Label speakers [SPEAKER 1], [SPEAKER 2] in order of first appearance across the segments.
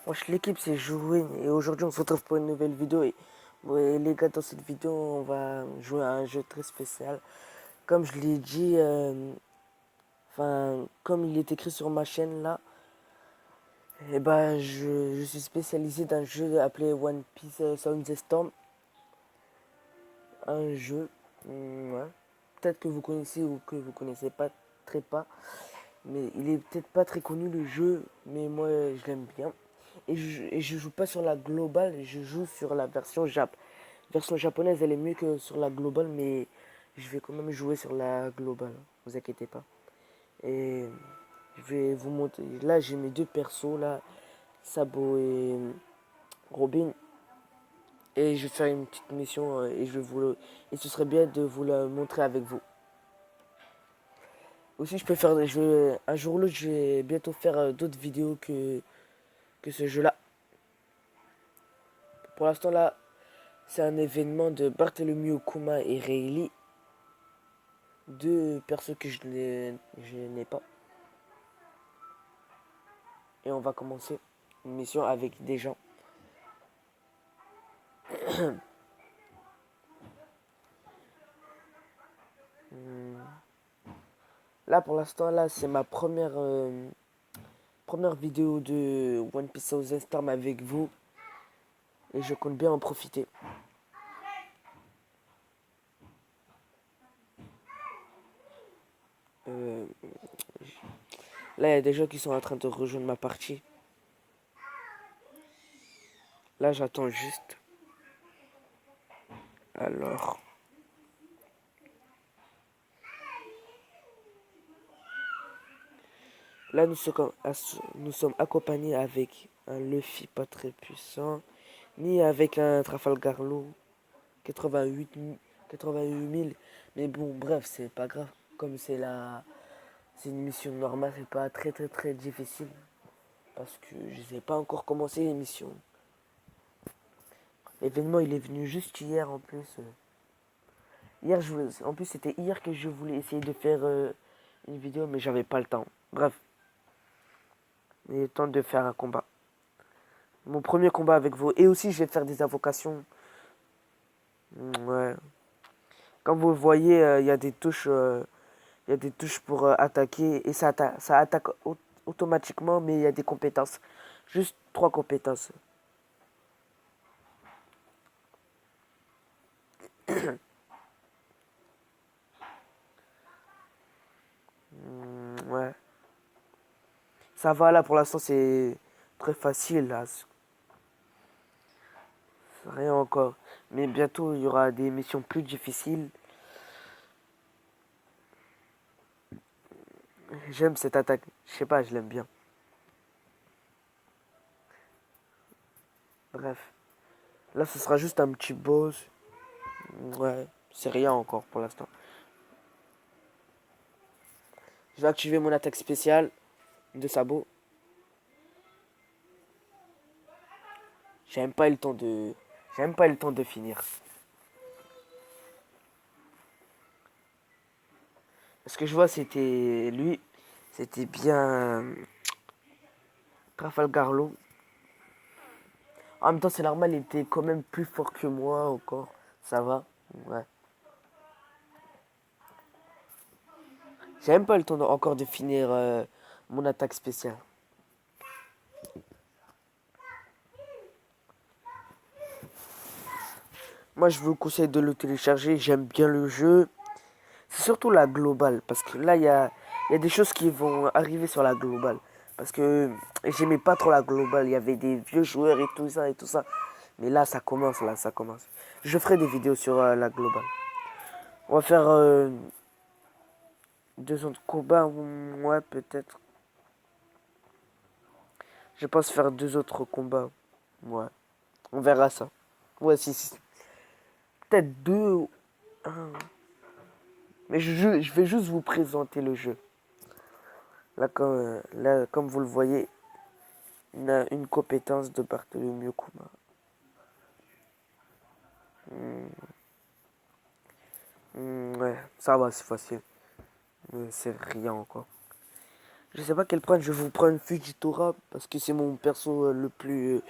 [SPEAKER 1] Wesh, l'équipe c'est joué et aujourd'hui on se retrouve pour une nouvelle vidéo et ouais, les gars, dans cette vidéo on va jouer à un jeu très spécial. Comme je l'ai dit, comme il est écrit sur ma chaîne là, et ben je suis spécialisé dans un jeu appelé One Piece Sound the Storm. Un jeu, ouais. Peut-être que vous connaissez ou que vous connaissez pas, très pas. Mais il est peut-être pas très connu le jeu, mais moi je l'aime bien. Et je joue pas sur la globale, je joue sur la version Jap. Version japonaise, elle est mieux que sur la globale, mais je vais quand même jouer sur la globale. Vous inquiétez pas. Et je vais vous montrer. Là, j'ai mes deux persos là, Sabo et Robin. Et je vais faire une petite mission et ce serait bien de vous la montrer avec vous. Aussi, un jour ou l'autre, je vais bientôt faire d'autres vidéos que ce jeu-là. Pour l'instant, là, c'est un événement de Barthélemy Okuma et Rayleigh. Deux persos que je n'ai pas. Et on va commencer une mission avec des gens. Là, pour l'instant, là, c'est ma première vidéo de One Piece Thousand Storm avec vous. Et je compte bien en profiter. Euh, Là, il y a des gens qui sont en train de rejoindre ma partie. Là, j'attends juste. Alors. Là, nous sommes accompagnés avec un Luffy pas très puissant, ni avec un Trafalgar Law 88, 88 000. Mais bon, bref, c'est pas grave. Comme c'est une mission normale, c'est pas très très très difficile. Parce que je n'ai pas encore commencé l'émission. L'événement, il est venu juste hier en plus. Hier, en plus, c'était hier que je voulais essayer de faire une vidéo, mais j'avais pas le temps. Bref, il est temps de faire un combat. Mon premier combat avec vous. Et aussi, je vais faire des invocations. Ouais. Comme vous le voyez, il y a des touches, il y a des touches pour attaquer et ça attaque automatiquement, mais il y a des compétences. Juste 3 compétences. Ouais. Ça va là pour l'instant, c'est très facile là. Rien encore. Mais bientôt, il y aura des missions plus difficiles. J'aime cette attaque. Je sais pas, je l'aime bien. Bref. Là, ce sera juste un petit boss. Ouais. C'est rien encore pour l'instant. Je vais activer mon attaque spéciale de sabot. J'aime pas eu le temps de. J'aime pas eu le temps de finir. Ce que je vois, c'était lui. C'était bien Trafalgar Law. En même temps, c'est normal, il était quand même plus fort que moi encore. Ça va. Ouais. J'ai même pas eu le temps encore de finir mon attaque spéciale. Moi, je vous conseille de le télécharger. J'aime bien le jeu. C'est surtout la globale. Parce que là, il y a des choses qui vont arriver sur la globale. Parce que j'aimais pas trop la globale. Il y avait des vieux joueurs et tout ça et tout ça. Mais là, ça commence, là, ça commence. Je ferai des vidéos sur la globale. On va faire 2 autres combats. Ouais, peut-être. Je pense faire 2 autres combats. Ouais. On verra ça. Ouais, si. Peut-être 2 ou 1. Mais je vais juste vous présenter le jeu. Là, comme vous le voyez, il a une compétence de Bartholomew Kuma. Ouais, ça va, c'est facile. C'est rien encore. Je sais pas quel prendre. Je vais vous prendre Fujitora parce que c'est mon perso le plus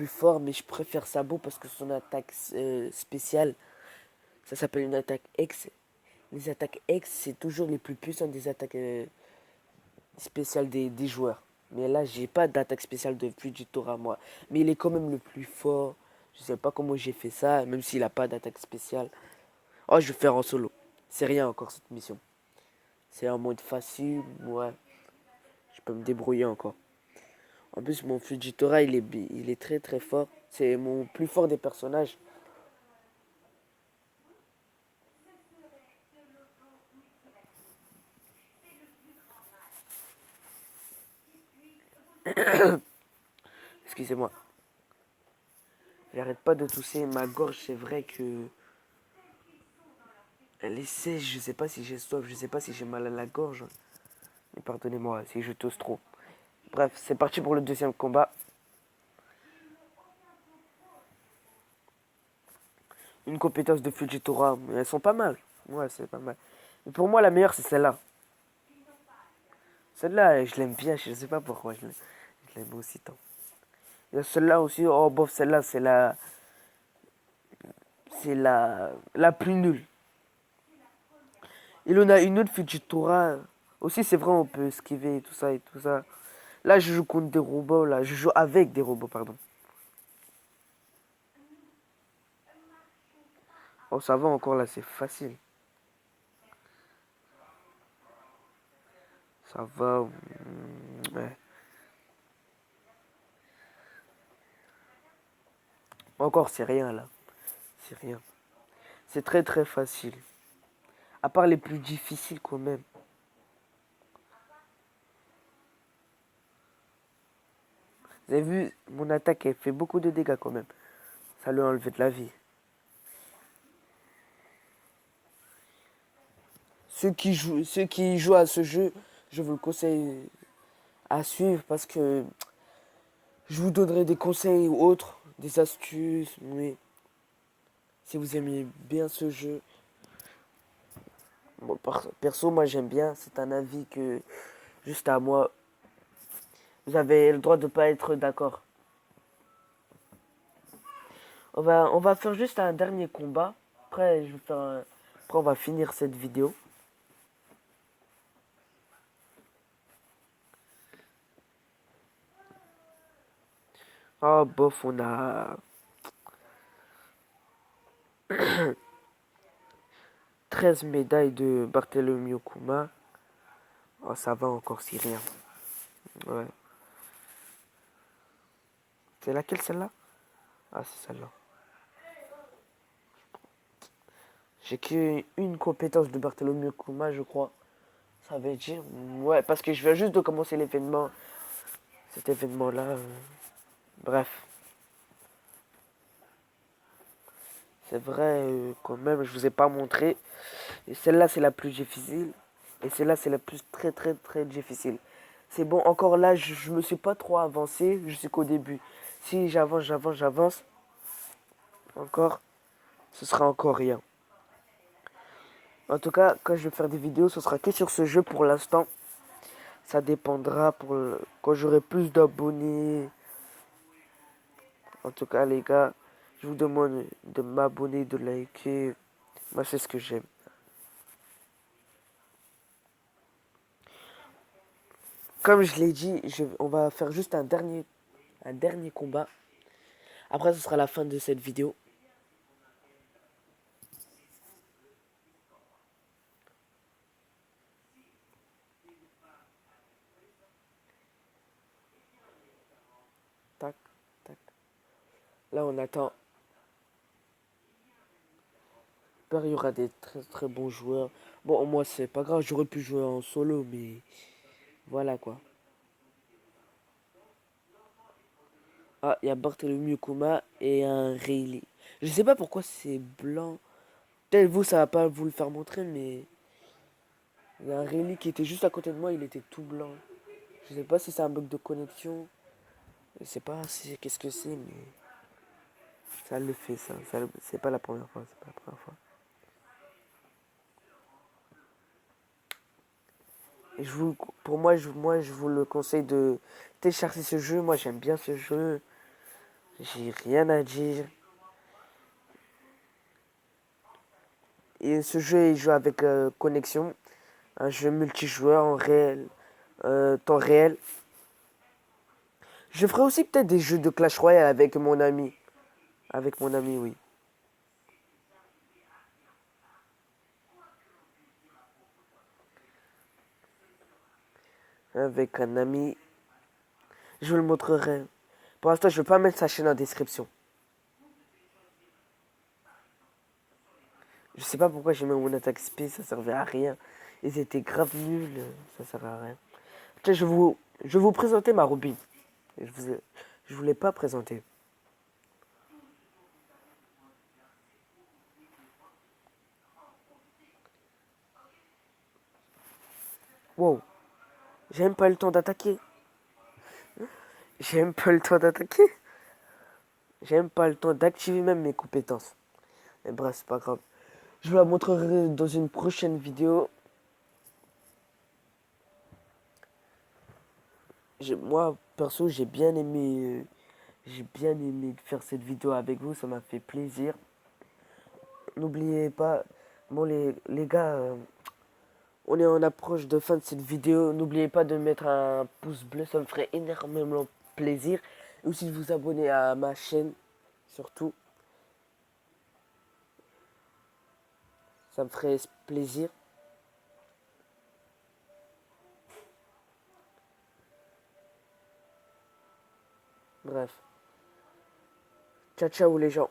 [SPEAKER 1] fort. Mais je préfère Sabo parce que son attaque spéciale, ça s'appelle une attaque X. Les attaques X, c'est toujours les plus puissantes des attaques spéciales des joueurs. Mais là, j'ai pas d'attaque spéciale de Fujitora, moi. Mais il est quand même le plus fort. Je sais pas comment j'ai fait ça, même s'il a pas d'attaque spéciale. Oh, je vais faire en solo. C'est rien encore cette mission. C'est un mode facile, ouais. Je peux me débrouiller encore. En plus, mon Fujitora, il est très très fort. C'est mon plus fort des personnages. Excusez-moi. J'arrête pas de tousser. Ma gorge, c'est vrai que elle est sèche. Je sais pas si j'ai soif. Je sais pas si j'ai mal à la gorge. Mais pardonnez-moi si je tousse trop. Bref, c'est parti pour le deuxième combat. Une compétence de Fujitora. Mais elles sont pas mal. Ouais, c'est pas mal. Mais pour moi, la meilleure, c'est celle-là. Celle-là, je l'aime bien. Je sais pas pourquoi je l'aime aussi tant. Il y a celle-là aussi. Oh, bof, celle-là, la plus nulle. Il en a une autre, Fujitora. Aussi, c'est vrai, on peut esquiver et tout ça et tout ça. Là, je joue contre des robots, là. Je joue avec des robots, pardon. Oh, ça va encore, là, c'est facile. Ça va. Ouais. Encore, c'est rien, là. C'est rien. C'est très, très facile. À part les plus difficiles, quand même. Vous avez vu, mon attaque, elle fait beaucoup de dégâts, quand même. Ça lui a enlevé de la vie. Ceux qui jouent à ce jeu, je vous le conseille à suivre parce que je vous donnerai des conseils ou autres, des astuces, mais si vous aimez bien ce jeu, bon, perso, moi j'aime bien, c'est un avis que, juste à moi, vous avez le droit de ne pas être d'accord. On va faire juste un dernier combat, après, après on va finir cette vidéo. Ah bof, on a 13 médailles de Barthélemy Kuma. Oh, ça va encore, si rien. Ouais. C'est laquelle celle-là? Ah, c'est celle-là. J'ai qu'une compétence de Bartholomew Kuma, je crois. Ça veut dire. Ouais, parce que je viens juste de commencer l'événement. Cet événement-là. Bref. C'est vrai, quand même, je vous ai pas montré. Et celle-là, c'est la plus difficile. Et celle-là, c'est la plus très, très, très difficile. C'est bon, encore là, je me suis pas trop avancé. Je suis qu'au début. Si j'avance. Encore, ce sera encore rien. En tout cas, quand je vais faire des vidéos, ce sera que sur ce jeu pour l'instant. Ça dépendra quand j'aurai plus d'abonnés. En tout cas, les gars, je vous demande de m'abonner, de liker. Moi, c'est ce que j'aime. Comme je l'ai dit, on va faire juste un dernier combat. Après, ce sera la fin de cette vidéo. Tac, tac. Là, on attend. J'espère il y aura des très très bons joueurs. Bon, moi, c'est pas grave, j'aurais pu jouer en solo, mais voilà quoi. Ah, il y a Barthélemy Kuma et un Rayleigh. Je sais pas pourquoi c'est blanc. Peut-être vous, ça va pas vous le faire montrer, mais il y a un Rayleigh qui était juste à côté de moi, il était tout blanc. Je sais pas si c'est un bug de connexion. Je sais pas si qu'est-ce que c'est, mais ça le fait ça. C'est pas la première fois, c'est pas la première fois. Et je vous le conseille de télécharger ce jeu. Moi, j'aime bien ce jeu. J'ai rien à dire. Et ce jeu est joué avec connexion. Un jeu multijoueur en réel, temps réel. Je ferai aussi peut-être des jeux de Clash Royale avec mon ami. Avec mon ami, oui. Avec un ami. Je vous le montrerai. Pour l'instant, je ne vais pas mettre sa chaîne en description. Je sais pas pourquoi j'ai mis mon attaque speed, ça servait à rien. Ils étaient grave nuls, ça sert à rien. Tiens, je vais vous présenter ma Robin. Je vous l'ai pas présenté. Wow, j'ai même pas eu le temps d'attaquer. J'ai même pas eu le temps d'attaquer. J'ai même pas le temps d'activer même mes compétences. Mais bref, c'est pas grave. Je vous la montrerai dans une prochaine vidéo. Moi, perso, j'ai bien aimé faire cette vidéo avec vous. Ça m'a fait plaisir. N'oubliez pas, bon les gars, on est en approche de fin de cette vidéo. N'oubliez pas de mettre un pouce bleu, ça me ferait énormément plaisir. Et aussi de vous abonner à ma chaîne, surtout. Ça me ferait plaisir. Bref. Ciao, ciao les gens.